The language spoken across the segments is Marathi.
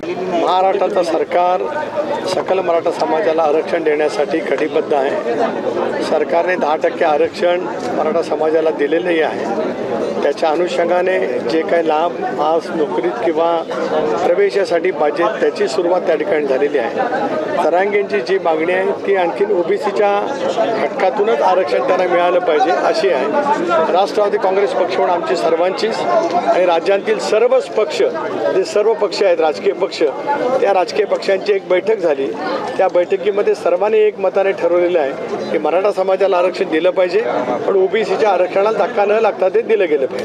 झालेली नाही। महाराष्ट्राचं सरकार सकल मराठा समाजाला आरक्षण देण्यासाठी कटिबद्ध आहे। सरकारने 10% आरक्षण मराठा समाजाला दिलेले आहे। त्याच्या अनुषंगाने जे काही लाभ आज नोकरीत किंवा प्रवेशासाठी पाहिजे त्याची सुरुवात त्या ठिकाणी झालेली आहे। तरांगेंची जी मागणी आहे ती आणखीन ओबीसीच्या घटकातूनच आरक्षण त्यांना मिळालं पाहिजे अशी आहे। राष्ट्रवादी काँग्रेस पक्षाकडून आमची सर्वांचीच आणि राज्यातील सर्वच पक्ष जे सर्व पक्ष आहेत राजकीय पक्ष त्या राजकीय पक्षांची एक बैठक झाली। त्या बैठकीमध्ये सर्वांनी एक मताने ठरवलेलं आहे की मराठा समाजाला आरक्षण दिलं पाहिजे, पण ओबीसीच्या आरक्षणाला धक्का न लागता ते दिलं गेलं पाहिजे।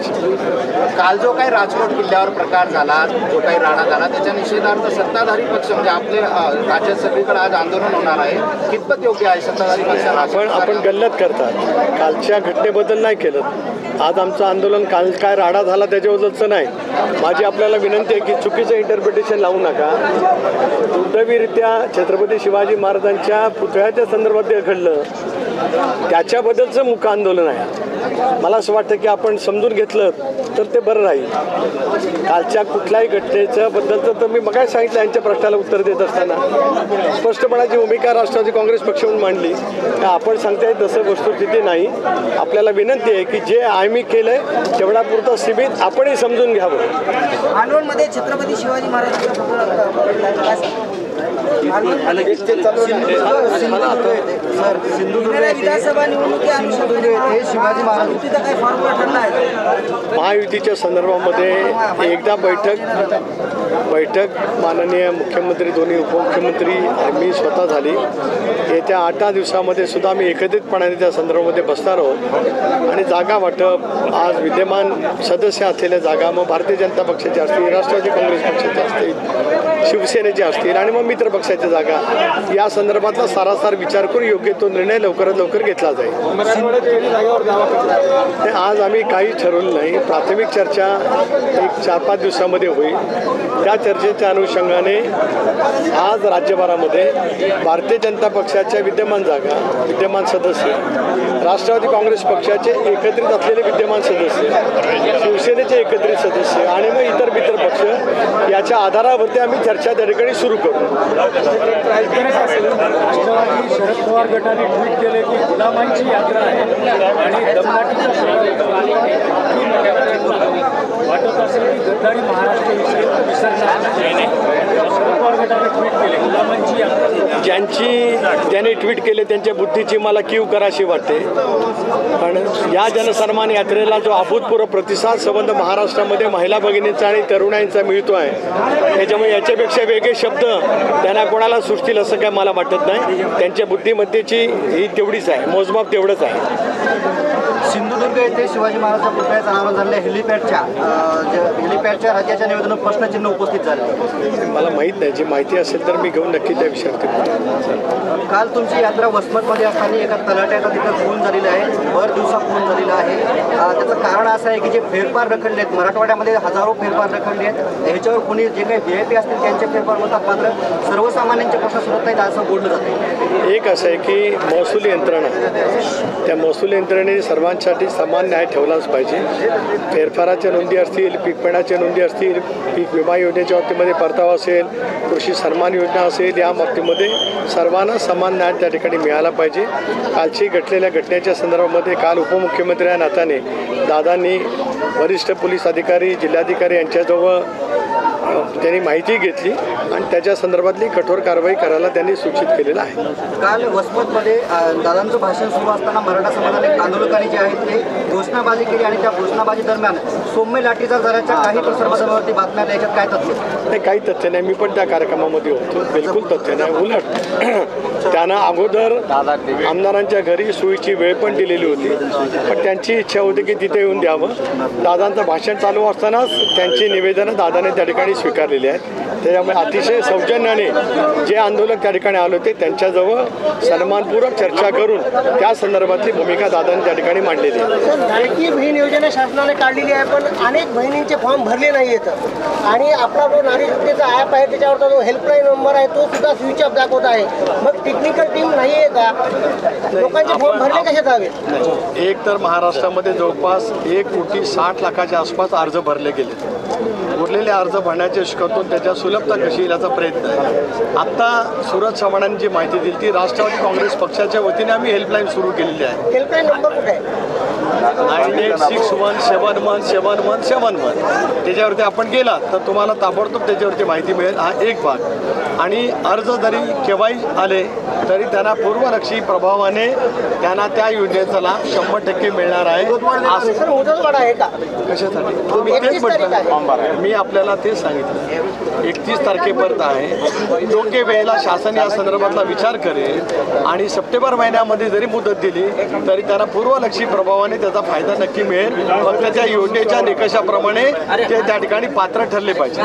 काल जो काही राजकोट किल्ल्यावर प्रकार झाला, जो काही राडा झाला, त्याच्या निषेधार्थ सत्ताधारी पक्ष म्हणजे आपले राज्यात सगळीकडे आज आंदोलन होणार आहे, कितपत योग्य आहे सत्ताधारी पक्षाला? आपण गल्लत करतात। कालच्या घटनेबद्दल नाही केलं, आज आमचं आंदोलन काल काय राडा झाला त्याच्याबद्दलचं नाही। माझी आपल्याला विनंती आहे की चुकीचं इंटरप्रिटेशन लावू नका। दुर्दैवीरित्या छत्रपती शिवाजी महाराजांच्या पुतळ्याच्या संदर्भात जे घडलं त्याच्याबद्दलचं मुख्य आंदोलन आहे। मला असं वाटतं की आपण समजून घेतलं तर ते बरं राहील। कालच्या कुठल्याही घटनेच्या बद्दलचं तर मी मगाच सांगितलं, यांच्या प्रश्नाला उत्तर देत असताना स्पष्टपणाची भूमिका राष्ट्रवादी काँग्रेस पक्षाकडून मांडली का आपण सांगताय तसं वस्तुस्थिती नाही। आपल्याला विनंती आहे की जे आम्ही केलंय तेवढा पुरतं सीमित आपणही समजून घ्यावं। मालवणमध्ये छत्रपती शिवाजी महाराजांचा विधानसभा निवडणुकी शिवाजी महाराजांचा काय फॉर्म्युला ठरला आहे? महायुतीच्या संदर्भामध्ये एकदा बैठक माननीय मुख्यमंत्री, दोन्ही उपमुख्यमंत्री मी स्वतः झाली। येत्या 8 दिवसामध्ये सुद्धा आम्ही एकत्रितपणाने त्या संदर्भामध्ये बसणार आहोत आणि जागा वाटप आज विद्यमान सदस्य असलेल्या जागा मग भारतीय जनता पक्षाची असतील, राष्ट्रवादी काँग्रेस पक्षाचे असतील, शिवसेनेचे असतील आणि मग मित्र पक्षाच्या जागा या संदर्भातला सारासार विचार करून योग्य तो निर्णय लवकरात लवकर घेतला जाईल। आज आम्ही काही ठरवलं नाही, प्राथमिक चर्चा एक 4-5 दिवसामध्ये होईल। त्या चर्चेच्या अनुषंगाने आज राज्यभरामध्ये भारतीय जनता पक्षाच्या विद्यमान जागा, विद्यमान सदस्य, राष्ट्रवादी काँग्रेस पक्षाचे एकत्रित असलेले विद्यमान सदस्य, शिवसेनेचे एकत्रित सदस्य आणि मग इतर मित्र पक्ष याच्या आधारावरती आम्ही चर्चा त्या ठिकाणी सुरू करू। राष्ट्रवादी शरद पवार गटाने ट्विट केले की गुलामांची यात्रा आहे आणि दमदाटीचा वाटत असेल की गद्दारी महाराष्ट्राविषयी शरद पवार गटाने ट्विट केले गुलामांची यात्रा। ज्यांनी ट्विट केले त्यांच्या बुद्धीची मला कीव कराशी वाटते, पण या जनसन्मान यात्रेला जो अभूतपूर्व प्रतिसाद संबंध महाराष्ट्रामध्ये महिला भगिनींचा आणि तरुणांचा मिळतो आहे त्याच्यामुळे याच्यापेक्षा वेगळे शब्द त्यांना कोणाला सुचतील असं काय मला वाटत नाही। त्यांच्या बुद्धिमत्तेची ही तेवढीच आहे, मोजमाप तेवढंच आहे। सिंधुदुर्ग येथे शिवाजी महाराजांच्या पुतळ्याचं अनावरण झालेल्या हेलिपॅडच्या राज्याच्या निवेदनात प्रश्नचिन्ह उपस्थित झाले। मला माहीत नाही, जी माहिती असेल तर मी घेऊन नक्की त्या विषयावरती। काल तुमची यात्रा वसमतमध्ये असताना एका तलाट्याचा तिथं खून झालेला आहे, भर दिवसा खून झालेला आहे। त्याचं कारण असं आहे की जे फेरफार रखडले आहेत मराठवाड्यामध्ये हजारो फेरफार रखडले आहेत, ह्याच्यावर कोणी जे काही VIP असतील त्यांचे फेरफार होतात, मात्र सर्वसामान्यांचे प्रश्न सुटत नाहीत असं बोललं जातं। एक असं आहे की महसूल यंत्रणा, त्या महसूल यंत्रणेने सर्वांसाठी समान न्याय ठेवलाच पाहिजे। फेरफाराच्या नोंदी असतील, पीक पेण्याच्या नोंदी असतील, पीक विमा योजनेच्या बाबतीमध्ये परतावा असेल, कृषी सन्मान योजना असेल, या बाबतीमध्ये सर्वांना समान न्याय त्या ठिकाणी मिळाला पाहिजे। कालची घडलेल्या घटनेच्या संदर्भामध्ये काल उपमुख्यमंत्री या नात्याने दादांनी वरिष्ठ पोलीस अधिकारी, जिल्हाधिकारी यांच्याजवळ त्यांनी माहिती घेतली आणि त्याच्या संदर्भातली कठोर कारवाई करायला त्यांनी सूचित केलेलं आहे। काल वसमतमध्ये दादांचं भाषण सुरू असताना मराठा समाजाने आंदोलकांनी जे आहेत ते घोषणाबाजी केली आणि त्या घोषणाबाजी दरम्यान सौम्य लाठीचार्ज झाल्याच्या काही प्रसारमाध्यमांवरती बातम्या याच्यात काय तथ्य? नाही, काही तथ्य नाही। मी पण त्या कार्यक्रमामध्ये होतो, बिलकुल तथ्य नाही। उलट त्यांना अगोदर आमदारांच्या घरी सोयीची वेळ पण दिलेली होती, पण त्यांची इच्छा होती की तिथे येऊन द्यावं। दादांचं भाषण चालू असतानाच त्यांची निवेदनं दादाने त्या ठिकाणी स्वीकारलेली आहेत। त्याच्यामुळे अतिशय सौजन्याने जे आंदोलक त्या ठिकाणी आले होते त्यांच्याजवळ सन्मानपूर्वक चर्चा करून त्या संदर्भातली भूमिका दादांनी त्या ठिकाणी मांडलेली आहे। लाडकी बहीण योजना शासनाने काढलेली आहे, पण अनेक बहिणींचे फॉर्म भरले नाही आहेत आणि आपला जो नारी शक्तीचा ॲप आहे त्याच्यावरचा जो हेल्पलाईन नंबर आहे तो सुद्धा स्विच ऑफ दाखवत आहे। मग टेक्निकल टीम नाही आहे का? लोकांचे फॉर्म भरले कसे जावेत? एक तर महाराष्ट्रामध्ये जवळपास 1,60,00,000 आसपास अर्ज भरले गेले। उरलेले अर्ज भरण्याचे करतो, त्याच्या सुलभता कशी येईल याचा प्रयत्न आहे. आत्ता सुरज चव्हाणांनी जी माहिती दिली ती राष्ट्रवादी काँग्रेस पक्षाच्या वतीने आम्ही हेल्पलाईन सुरू केलेली आहे. हेल्पलाईन नंबर कुठे आहे? 9861717171. त्याच्यावरती आपण गेला तर तुम्हाला ताबडतोब त्याच्यावरती माहिती मिळेल. हा एक भाग. आणि अर्ज जरी केव्हाही आले तरी त्यांना पूर्वलक्षी प्रभावाने त्यांना त्या योजनेचा लाभ 100% मिळणार आहे. सर मुदतवाढ आहे का? कशासाठी? मी तेच म्हटलं, मी आपल्याला तेच सांगितलं 31 तारखेपर्यंत आहे. योग्य वेळेला शासन या संदर्भातला विचार करेल आणि सप्टेंबर महिन्यामध्ये जरी मुदत दिली तरी त्यांना पूर्वलक्षी प्रभावाने त्याचा फायदा नक्की मिळेल. फक्त त्या योजनेच्या निकषाप्रमाणे ते त्या ठिकाणी पात्र ठरले पाहिजे.